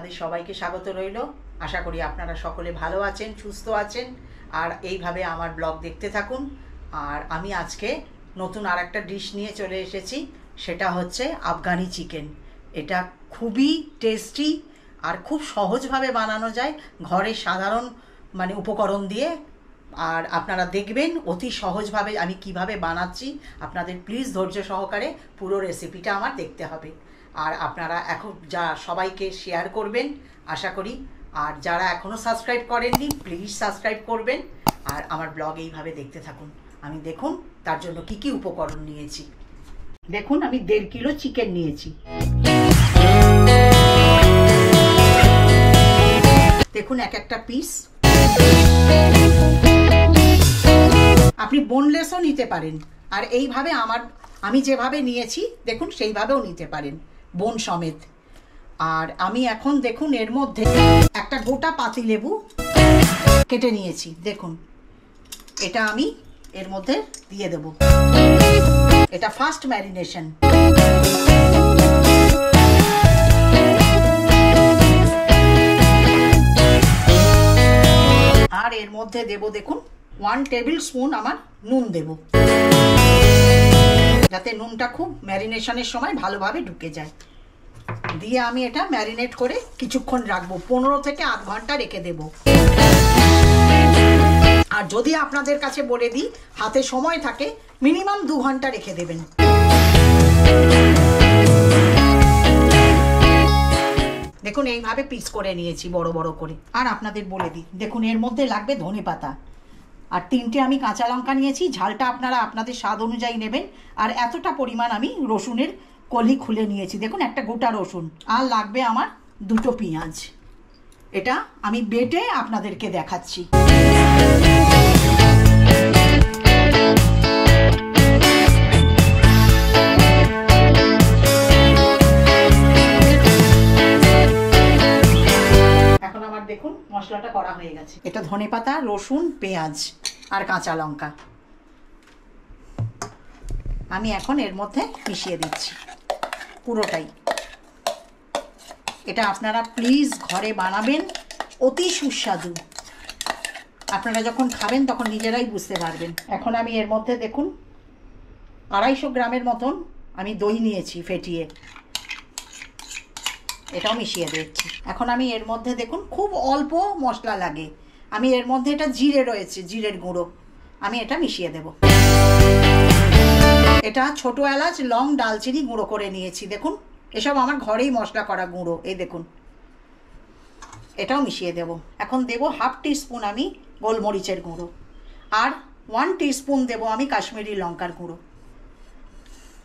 আপনাদের সবাইকে স্বাগত রইল। আশা করি আপনারা সকলে ভালো আছেন, সুস্থ আছেন, আর এইভাবে আমার ব্লগ দেখতে থাকুন। আর আমি আজকে নতুন আর একটা ডিশ নিয়ে চলে এসেছি, সেটা হচ্ছে আফগানি চিকেন। এটা খুবই টেস্টি আর খুব সহজভাবে বানানো যায় ঘরে সাধারণ উপকরণ দিয়ে। আর আপনারা দেখবেন অতি সহজভাবে আমি কিভাবে বানাচ্ছি। আপনাদের প্লিজ ধৈর্য সহকারে পুরো রেসিপিটা আমার দেখতে হবে। আর আপনারা এখন সবাইকে শেয়ার করবেন আশা করি। আর যারা এখনও সাবস্ক্রাইব করেননি প্লিজ সাবস্ক্রাইব করবেন। আর আমার ব্লগ এইভাবে দেখতে থাকুন। আমি দেখুন তার জন্য কি কি উপকরণ নিয়েছি। দেখুন আমি 1.5 কিলো চিকেন নিয়েছি। দেখুন এক একটা পিস। আপনি বোনলেসও নিতে পারেন। আর এইভাবে আমি যেভাবে নিয়েছি দেখুন সেইভাবেও নিতে পারেন, বোন সমেত। আর আমি এখন দেখুন এর মধ্যে একটা গোটা পাতিলেবু কেটে নিয়েছি। দেখুন এটা আমি এর মধ্যে দিয়ে দেব। এটা ফার্স্ট ম্যারিনেশন। আর এর মধ্যে দেব দেখুন 1 টেবিল স্পুন আমার নুন দেব, যাতে নুনটা খুব ম্যারিনেশনের সময় ভালোভাবে ঢুকে যায়। দিয়ে আমি এটা ম্যারিনেট করে কিছুক্ষণ রাখবো, 15 থেকে আধ ঘন্টা রেখে দেব। আর যদি আপনাদের কাছে বলে দিই হাতে সময় থাকে, মিনিমাম 2 ঘন্টা রেখে দেবেন। দেখুন এইভাবে পিস করে নিয়েছি বড় বড় করে। আর আপনাদের বলে দিই দেখুন এর মধ্যে লাগবে ধনেপাতা। আর 3টে আমি কাঁচা লঙ্কা নিয়েছি, ঝালটা আপনারা আপনাদের স্বাদ অনুযায়ী নেবেন। আর এতটা পরিমাণ আমি রসুনের কলি খুলে নিয়েছি, দেখুন একটা গোটা রসুন। আর লাগবে আমার 2টো পেঁয়াজ। এটা আমি বেটে আপনাদেরকে দেখাচ্ছি। এখন আমার দেখুন মশলাটা করা হয়ে গেছে। এটা ধনেপাতা, রসুন, পেঁয়াজ আর কাঁচা লঙ্কা আমি এখন এর মধ্যে মিশিয়ে দিচ্ছি পুরোটাই। এটা আপনারা প্লিজ ঘরে বানাবেন, অতি সুস্বাদু। আপনারা যখন খাবেন তখন নিজেরাই বুঝতে পারবেন। এখন আমি এর মধ্যে দেখুন 250 গ্রামের মতন আমি দই নিয়েছি ফেটিয়ে, এটাও মিশিয়ে দিচ্ছি। এখন আমি এর মধ্যে দেখুন খুব অল্প মশলা লাগে, আমি এর মধ্যে এটা জিরে রয়েছে, জিরের গুঁড়ো, আমি এটা মিশিয়ে দেব। এটা ছোট এলাচ, লং, ডালচিনি গুঁড়ো করে নিয়েছি। দেখুন এসব আমার ঘরেই মশলা করা গুঁড়ো, এই দেখুন এটাও মিশিয়ে দেব। এখন দেব 1/2 টিস্পুন আমি গোলমরিচের গুঁড়ো, আর 1 টিস্পুন দেব আমি কাশ্মীরি লঙ্কার গুঁড়ো।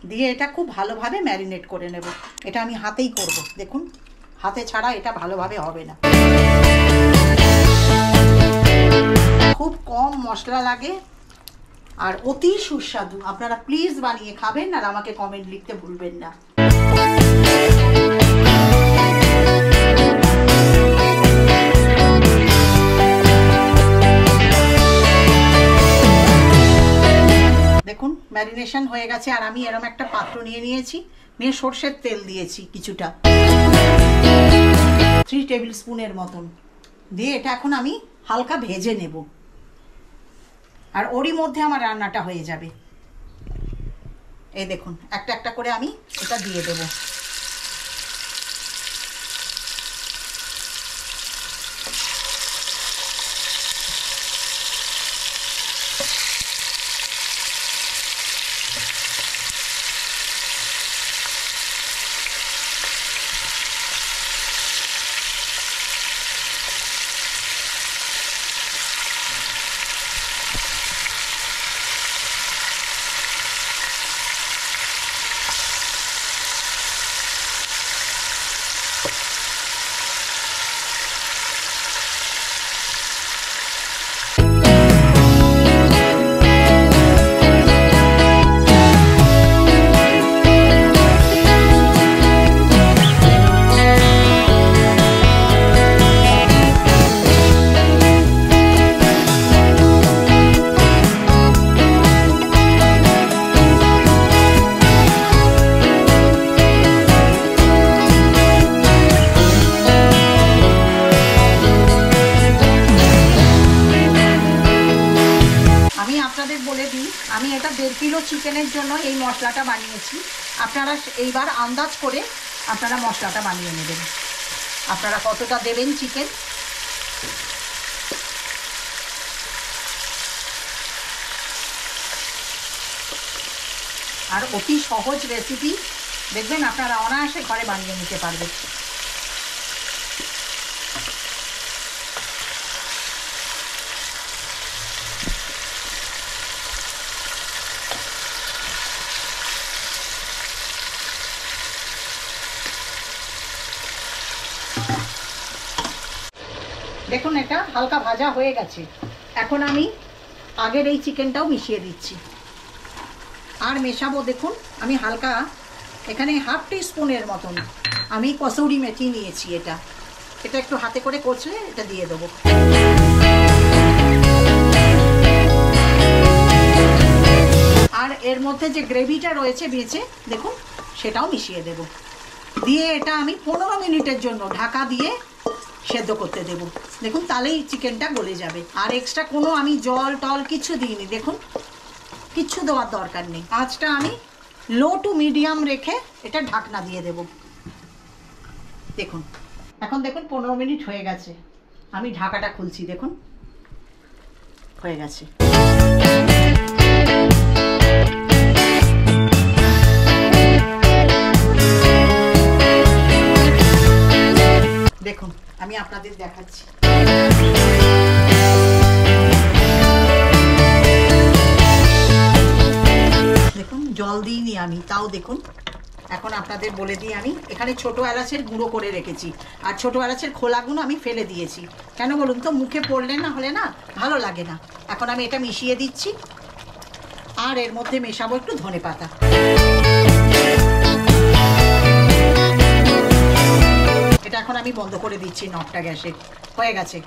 দিয়ে এটা খুব ভালোভাবে ম্যারিনেট করে নেব। এটা আমি হাতেই করব, দেখুন হাতে ছাড়া এটা ভালোভাবে হবে না। খুব কম মশলা লাগে আর অতি সুস্বাদু। আপনারা প্লিজ বানিয়ে খাবেন আর আমাকে কমেন্ট লিখতে ভুলবেন না। দেখুন ম্যারিনেশন হয়ে গেছে। আর আমি এরকম একটা পাত্র নিয়েছি, নিয়ে সর্ষের তেল দিয়েছি কিছুটা, 3 টেবিল স্পুনের মতন দিয়ে এটা এখন আমি হালকা ভেজে নেব। আর ওরই মধ্যে আমার রান্নাটা হয়ে যাবে। এই দেখুন একটা একটা করে আমি এটা দিয়ে দেব। 1.5 কিলো চিকেনের জন্য এই মশলাটা বানিয়েছি। আপনারা এইবার আন্দাজ করে আপনারা মশলাটা বানিয়ে নেবেন, আপনারা কতটা দেবেন চিকেন। আর অতি সহজ রেসিপি, দেখবেন আপনারা অনায়াসে ঘরে বানিয়ে নিতে পারবেন। দেখুন এটা হালকা ভাজা হয়ে গেছে। এখন আমি আগের এই চিকেনটাও মিশিয়ে দিচ্ছি আর মেশাবো। দেখুন আমি হালকা এখানে 1/2 টিস্পুনের মতন আমি কসুরি মেথি নিয়েছি। এটা একটু হাতে করে কষলে এটা দিয়ে দেবো। আর এর মধ্যে যে গ্রেভিটা রয়েছে বেঁচে, দেখুন সেটাও মিশিয়ে দেব। দিয়ে এটা আমি 15 মিনিটের জন্য ঢাকা দিয়ে সেদ্ধ করতে দেব। দেখুন তাহলেই চিকেনটা গলে যাবে। আর এক্সট্রা কোনো আমি জল টল কিছু দিইনি, দেখুন কিচ্ছু দেওয়ার দরকার নেই। আঁচটা আমি লো টু মিডিয়াম রেখে এটা ঢাকনা দিয়ে দেব। দেখুন এখন দেখুন 15 মিনিট হয়ে গেছে। আমি ঢাকাটা খুলছি, দেখুন হয়ে গেছে। দেখুন আমি আপনাদের দেখাচ্ছি। দেখুন জল দিইনি আমি, তাও দেখুন। এখন আপনাদের বলে দিই, আমি এখানে ছোট এলাচের গুঁড়ো করে রেখেছি আর ছোট এলাচের খোলাগুলো আমি ফেলে দিয়েছি। কেন বলুন তো, মুখে পড়লে না হলে না ভালো লাগে না। এখন আমি এটা মিশিয়ে দিচ্ছি আর এর মধ্যে মেশাবো একটু ধনেপাতা। এটা এখন আমি বন্ধ করে দিচ্ছি নবটা গ্যাসে। হয়ে গেছে,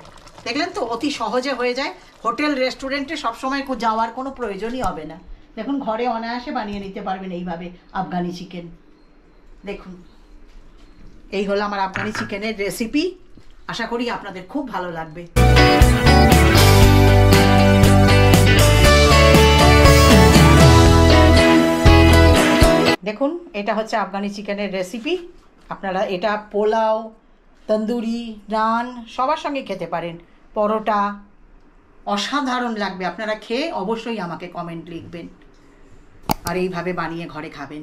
দেখলেন তো অতি সহজে হয়ে যায়। হোটেল রেস্টুরেন্টে সবসময় যাওয়ার কোনো প্রয়োজনই হবে না। দেখুন ঘরে অনায়াসে বানিয়ে নিতে পারবেন এইভাবে আফগানি চিকেন। দেখুন এই হলো আমার আফগানি চিকেনের রেসিপি। আশা করি আপনাদের খুব ভালো লাগবে। দেখুন এটা হচ্ছে আফগানি চিকেনের রেসিপি। আপনারা এটা পোলাও, তন্দুরি, নান সবার সঙ্গে খেতে পারেন, পরোটা, অসাধারণ লাগবে। আপনারা খেয়ে অবশ্যই আমাকে কমেন্ট লিখবেন আর এইভাবে বানিয়ে ঘরে খাবেন।